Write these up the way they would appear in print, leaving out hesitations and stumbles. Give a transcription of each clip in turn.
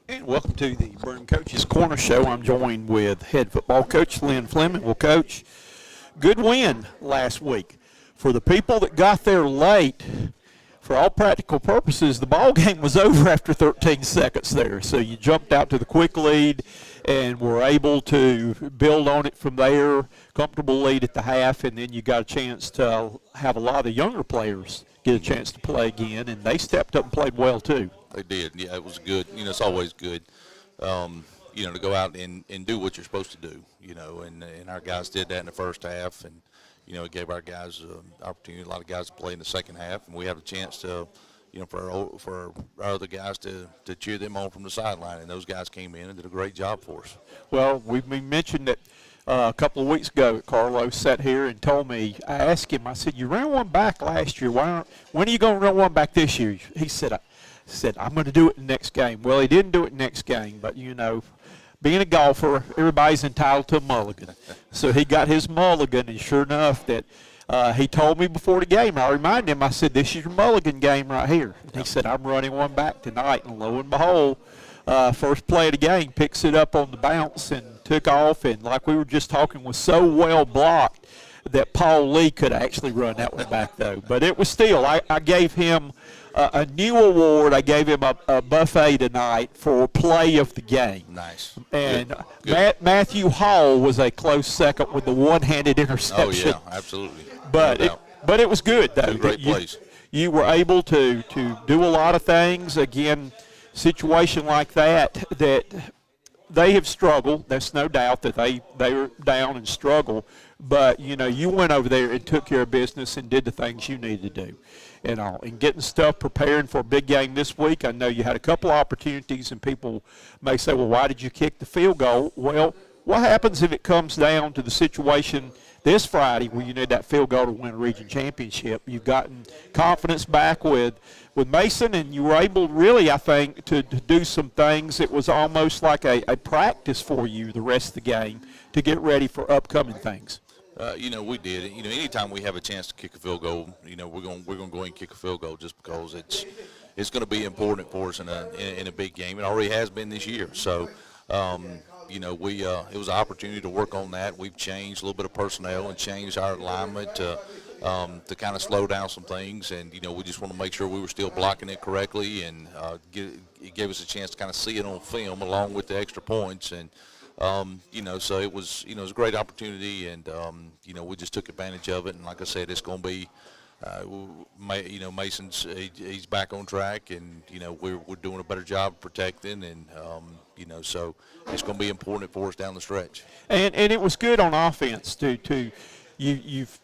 And welcome to the Broome Coaches Corner Show. I'm joined with head football coach Lynn Fleming. Well, Coach, good win last week. For the people that got there late, for all practical purposes, the ball game was over after 13 seconds there. So you jumped out to the quick lead and were able to build on it from there, comfortable lead at the half, and then you got a chance to have a lot of the younger players get a chance to play again, and they stepped up and played well too. They did. Yeah, it was good. It's always good, to go out and do what you're supposed to do, and our guys did that in the first half, and, it gave our guys an opportunity, a lot of guys to play in the second half, and we had a chance to, for our other guys to cheer them on from the sideline, and those guys came in and did a great job for us. Well, we mentioned that a couple of weeks ago, Carlos sat here and told me, I asked him, I said, you ran one back last year. When are you going to run one back this year? He said, I'm going to do it in the next game. Well, he didn't do it next game, but, being a golfer, everybody's entitled to a mulligan. So he got his mulligan, and sure enough that he told me before the game, I reminded him, I said, this is your mulligan game right here. And he said, I'm running one back tonight, and lo and behold, first play of the game, picks it up on the bounce and took off, and like we were just talking, was so well blocked that Paul Lee could actually run that one back, though. But it was still, I gave him a new award. I gave him a buffet tonight for play of the game. Nice. And Good. Matthew Hall was a close second with the one-handed interception. Oh, yeah, absolutely. But it was good, though. Great plays. You were able to do a lot of things. Again, situation like that they have struggled. There's no doubt that they are down and struggle. But, you went over there and took care of business and did the things you needed to do. And getting stuff preparing for a big game this week. I know you had a couple of opportunities, and people may say, well, why did you kick the field goal? Well, what happens if it comes down to the situation this Friday where you need that field goal to win a region championship? You've gotten confidence back with Mason, and you were able really, I think, to do some things. It was almost like a practice for you the rest of the game to get ready for upcoming things. We did. Anytime we have a chance to kick a field goal, we're going to go ahead and kick a field goal just because it's going to be important for us in a big game. It already has been this year. So, it was an opportunity to work on that. We've changed a little bit of personnel and changed our alignment to kind of slow down some things. And, we just want to make sure we were still blocking it correctly, and it gave us a chance to kind of see it on film along with the extra points. And, so it was a great opportunity, and, we just took advantage of it. And like I said, it's going to be, Mason's, he's back on track, and, we're doing a better job of protecting, and, so it's going to be important for us down the stretch. And it was good on offense, too. You've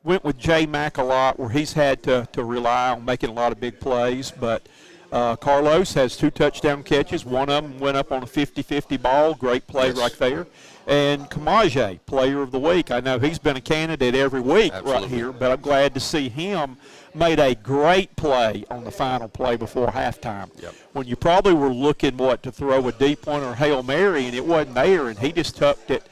went with J Mack a lot where he's had to rely on making a lot of big plays, but Carlos has 2 touchdown catches. One of them went up on a 50-50 ball. Great play right there. And Kamaje, player of the week. I know he's been a candidate every week right here, but I'm glad to see him made a great play on the final play before halftime. Yep. When you probably were looking, to throw a deep one or Hail Mary, and it wasn't there, and he just tucked it.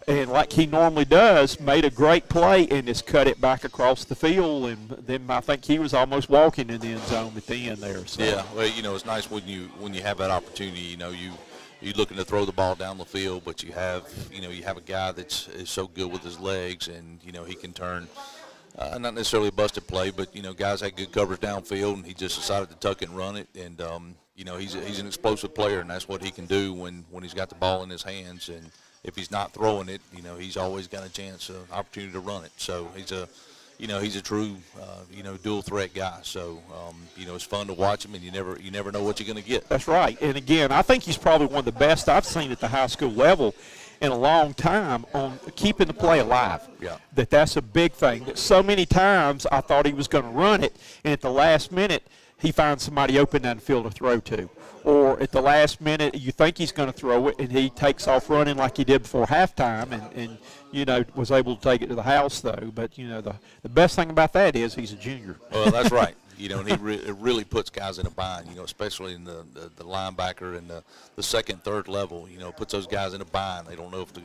And like he normally does, made a great play and just cut it back across the field. And then I think he was almost walking in the end zone at the end there. So. Yeah, well, it's nice when you have that opportunity. You're looking to throw the ball down the field, but you have a guy that's is so good with his legs, and he can turn. Not necessarily a busted play, but guys had good coverage downfield, and he just decided to tuck it and run it. And he's an explosive player, and that's what he can do when he's got the ball in his hands. And if he's not throwing it, he's always got a chance, an opportunity to run it. So he's a true, dual threat guy. So, it's fun to watch him, and you never know what you're going to get. That's right. And again, I think he's probably one of the best I've seen at the high school level in a long time on keeping the play alive. Yeah. That's a big thing. That so many times I thought he was going to run it, and at the last minute he finds somebody open down the field to throw to. Or at the last minute, you think he's going to throw it, and he takes off running like he did before halftime, and was able to take it to the house, though. But, the best thing about that is he's a junior. Well, that's right. And it really puts guys in a bind, especially in the linebacker and the second, third level, puts those guys in a bind. They don't know if to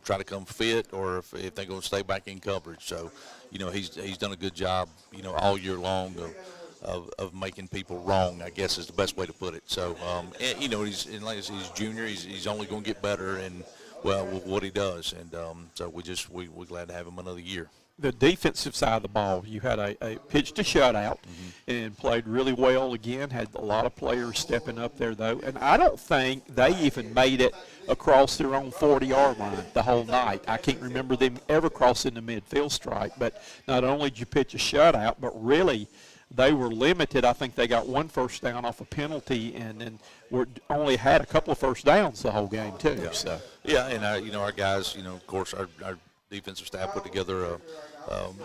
try to come fit or if they're going to stay back in coverage. So, he's done a good job, all year long of making people wrong, I guess is the best way to put it. So, and, you know, like I said, he's junior. He's only going to get better, and well, with what he does. And so we're glad to have him another year. The defensive side of the ball, you had a pitched a shutout and played really well again. Had a lot of players stepping up there, though. And I don't think they even made it across their own 40-yard line the whole night. I can't remember them ever crossing the midfield stripe. But not only did you pitch a shutout, but really they were limited. I think they got one first down off a penalty, and then only had a couple of first downs the whole game, too. Yeah, So. yeah, and you know, our guys, you know, of course, our defensive staff put together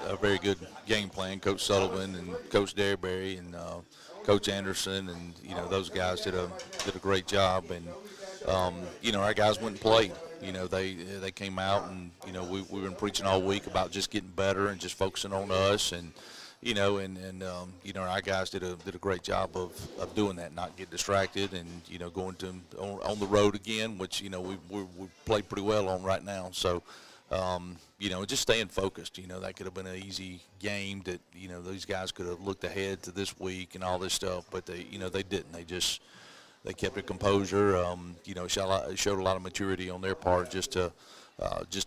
a very good game plan. Coach Sullivan and Coach Derryberry and Coach Anderson, and you know, those guys did a great job. And you know, our guys went and played. You know, they came out, and you know, we've been preaching all week about just getting better and just focusing on us. And you know, and you know, our guys did a great job of doing that, not get distracted, and you know, going on the road again, which you know we played pretty well on right now. So. You know, just staying focused. You know, that could have been an easy game that, you know, these guys could have looked ahead to this week and all this stuff, but they, you know, they didn't. They kept their composure. You know, showed a lot of maturity on their part just to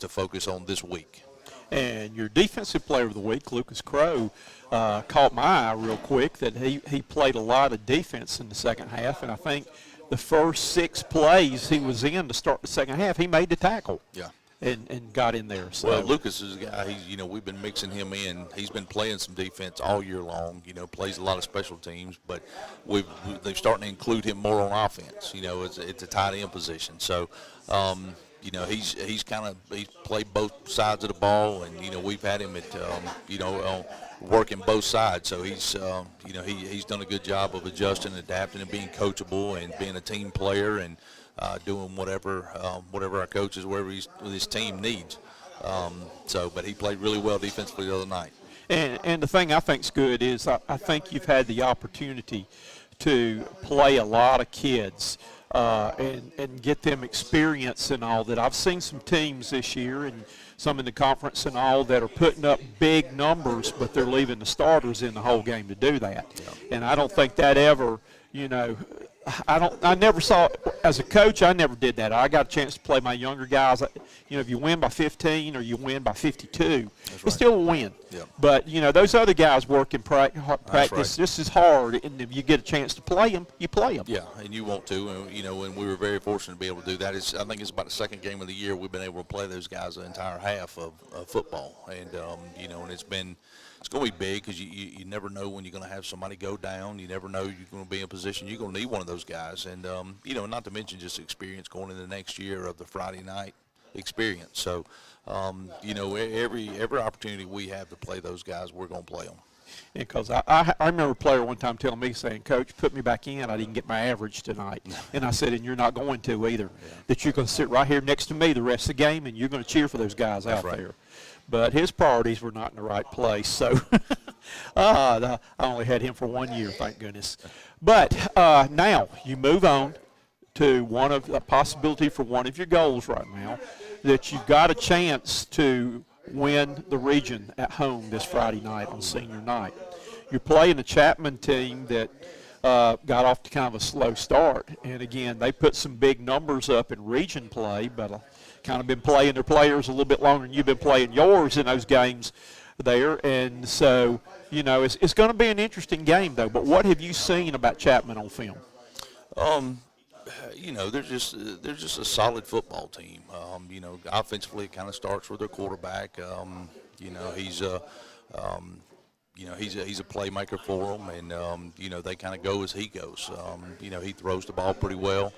focus on this week. And your defensive player of the week, Lucas Crow, caught my eye real quick that he played a lot of defense in the second half, and I think the first 6 plays he was in to start the second half, he made the tackle. Yeah. And got in there. So. Well, Lucas is a guy, you know, we've been mixing him in. He's been playing some defense all year long, you know, plays a lot of special teams, but they're starting to include him more on offense. You know, it's a tight end position. So, you know, he's played both sides of the ball, and, you know, we've had him at, you know, working both sides. So he's, you know, he's done a good job of adjusting, adapting, and being coachable and being a team player and, doing whatever our coaches, whatever his team needs. But he played really well defensively the other night. And the thing I think's good is I think you've had the opportunity to play a lot of kids and get them experience and all that. I've seen some teams this year and some in the conference and all that are putting up big numbers, but they're leaving the starters in the whole game to do that. Yeah. And I don't think that ever, you know, I never saw, as a coach, I never did that. I got a chance to play my younger guys. You know, if you win by 15 or you win by 52, it's still a win. Yeah. But, you know, those other guys work in practice right. just as hard, and if you get a chance to play them, you play them. Yeah, and you want to. And, you know, and we were very fortunate to be able to do that. I think it's about the second game of the year we've been able to play those guys the entire half of football. And, you know, and it's going to be big because you never know when you're going to have somebody go down. You never know you're going to be in a position. You're going to need one of those guys. And, you know, not to mention just experience going into the next year of the Friday night experience. So, you know, every opportunity we have to play those guys, we're going to play them. Because I remember a player one time telling me, saying, Coach, put me back in. I didn't get my average tonight. And I said, and you're not going to either. Yeah. That you're going to sit right here next to me the rest of the game, and you're going to cheer for those guys out there. But his priorities were not in the right place. So I only had him for 1 year, thank goodness. But now you move on to a possibility for one of your goals right now, that you've got a chance to win the region at home this Friday night on senior night. You're playing a Chapman team that got off to kind of a slow start. And, again, they put some big numbers up in region play, but kind of been playing their players a little bit longer than you've been playing yours in those games there. And so, you know, it's going to be an interesting game, though. But what have you seen about Chapman on film? You know, they're just a solid football team. You know, offensively, it kind of starts with their quarterback. You know, he's a playmaker for them, and you know, they kind of go as he goes. You know, he throws the ball pretty well.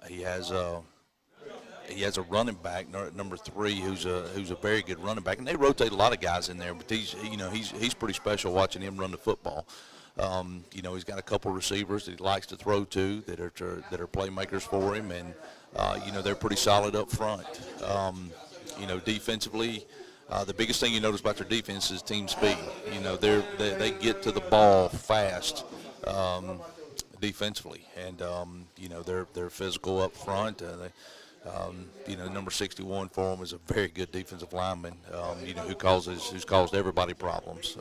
He has a running back, number 3, who's a very good running back, and they rotate a lot of guys in there. But he's pretty special watching him run the football. You know, he's got a couple receivers that he likes to throw to that are playmakers for him, and you know, they're pretty solid up front. You know, defensively, the biggest thing you notice about their defense is team speed. You know, they get to the ball fast defensively, and you know, they're physical up front. You know, number 61 for them is a very good defensive lineman. You know, who's caused everybody problems.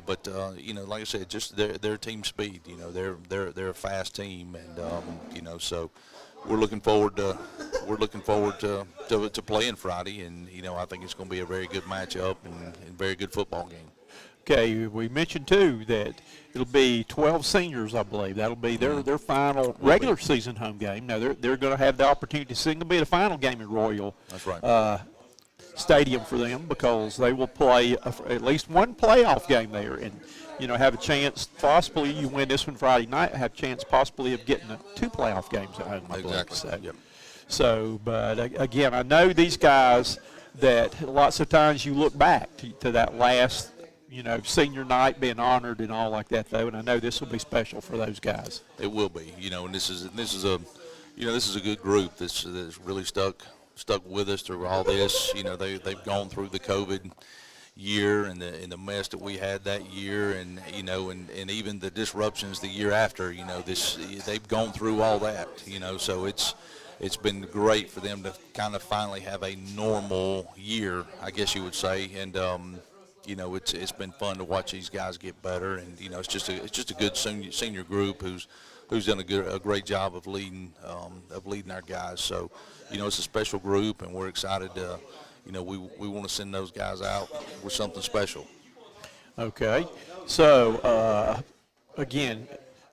But like I said, just their team speed. They're a fast team, and so we're looking forward to playing Friday, and I think it's going to be a very good matchup and very good football game. Okay, we mentioned too that it'll be 12 seniors, I believe. That'll be their final regular season home game. Now they're going to have the opportunity to sing. It'll be the final game at Royal. That's right. Stadium for them, because they will play at least one playoff game there, and have a chance. Possibly you win this one Friday night, have a chance possibly of getting 2 playoff games at home. I believe. Exactly. So, yep. But again, I know these guys that lots of times you look back to that last. Senior night being honored and all like that, though, and I know this will be special for those guys. It will be, and this is a good group that's really stuck with us through all this. They've gone through the COVID year and the mess that we had that year, and and even the disruptions the year after. They've gone through all that. So it's been great for them to kind of finally have a normal year, I guess you would say, and. It's been fun to watch these guys get better, and it's just a good senior group who's done a great job of leading our guys. So it's a special group, and we're excited to we want to send those guys out with something special. Okay, so again,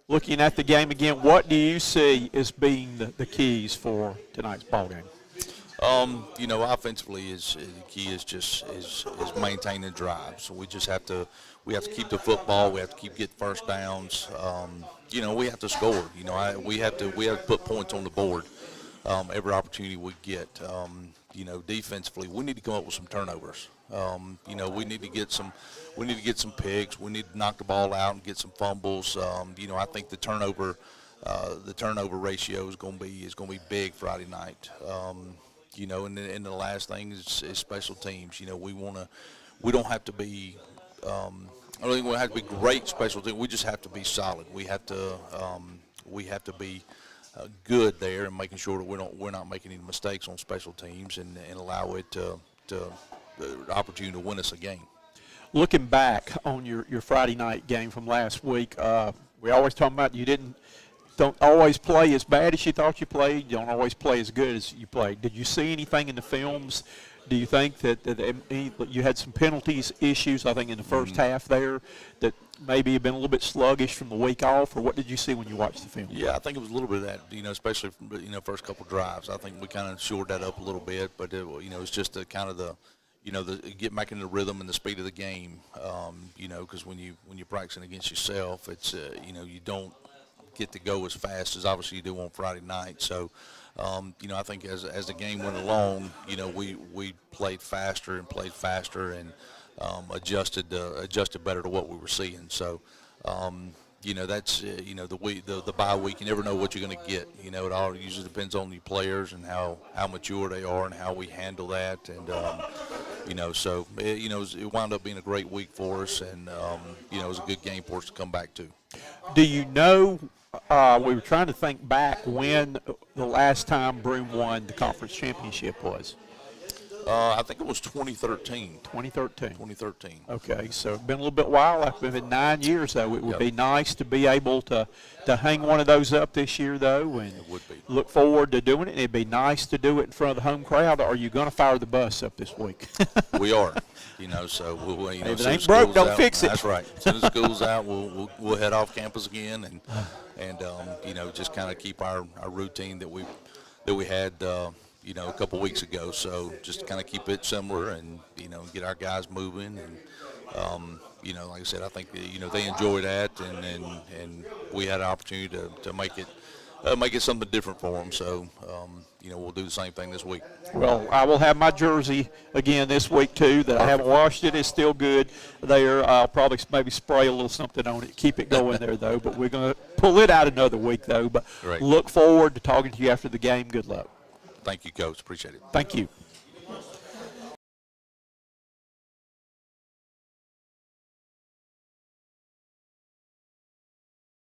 looking at the game again, what do you see as being the keys for tonight's ball game? Offensively the key is maintaining drives. So we have to keep the football. We have to keep getting first downs. We have to score. We have to put points on the board every opportunity we get. Defensively, we need to come up with some turnovers. We need to get some picks. We need to knock the ball out and get some fumbles. I think the turnover ratio is going to be big Friday night. And the last thing is special teams. We don't have to be. I don't think we have to be great special teams. We just have to be solid. We have to be good there and making sure that we're not making any mistakes on special teams and allow it to the opportunity to win us a game. Looking back on your Friday night game from last week, we always talk about don't always play as bad as you thought you played. You don't always play as good as you played. Did you see anything in the films? Do you think that you had some penalties issues, I think, in the first half there that maybe have been a little bit sluggish from the week off, or what did you see when you watched the film? Yeah, I think it was a little bit of that, especially from, first couple drives. I think we kind of shored that up a little bit, but it's just the kind of the get back into the rhythm and the speed of the game, because when you're practicing against yourself, it's, you don't get to go as fast as obviously you do on Friday night. So, I think as the game went along, we played faster and adjusted better to what we were seeing. So, that's the bye week. You never know what you're going to get. It all usually depends on the players and how mature they are and how we handle that. And so it wound up being a great week for us, and it was a good game for us to come back to. Do you know? We were trying to think back when the last time Broome won the conference championship was. I think it was 2013. 2013. Okay, so it's been a little bit while. It's been 9 years, though. It would be nice to be able to hang one of those up this year, though, and it would be. Look forward to doing it. It'd be nice to do it in front of the home crowd. Or are you going to fire the bus up this week? We are. So we'll, if it ain't broke, don't fix it. That's right. As soon as school's out, we'll head off campus again and just kind of keep our routine that we had a couple weeks ago. So just kind of keep it similar and get our guys moving and like I said, I think they enjoy that and we had an opportunity to make it something different for them. So we'll do the same thing this week. Well, I will have my jersey again this week too. That I haven't washed it. It's still good there. I'll probably maybe spray a little something on it, keep it going there though. But we're going to pull it out another week though. But Great. Look forward to talking to you after the game. Good luck. Thank you, Coach. Appreciate it. Thank you.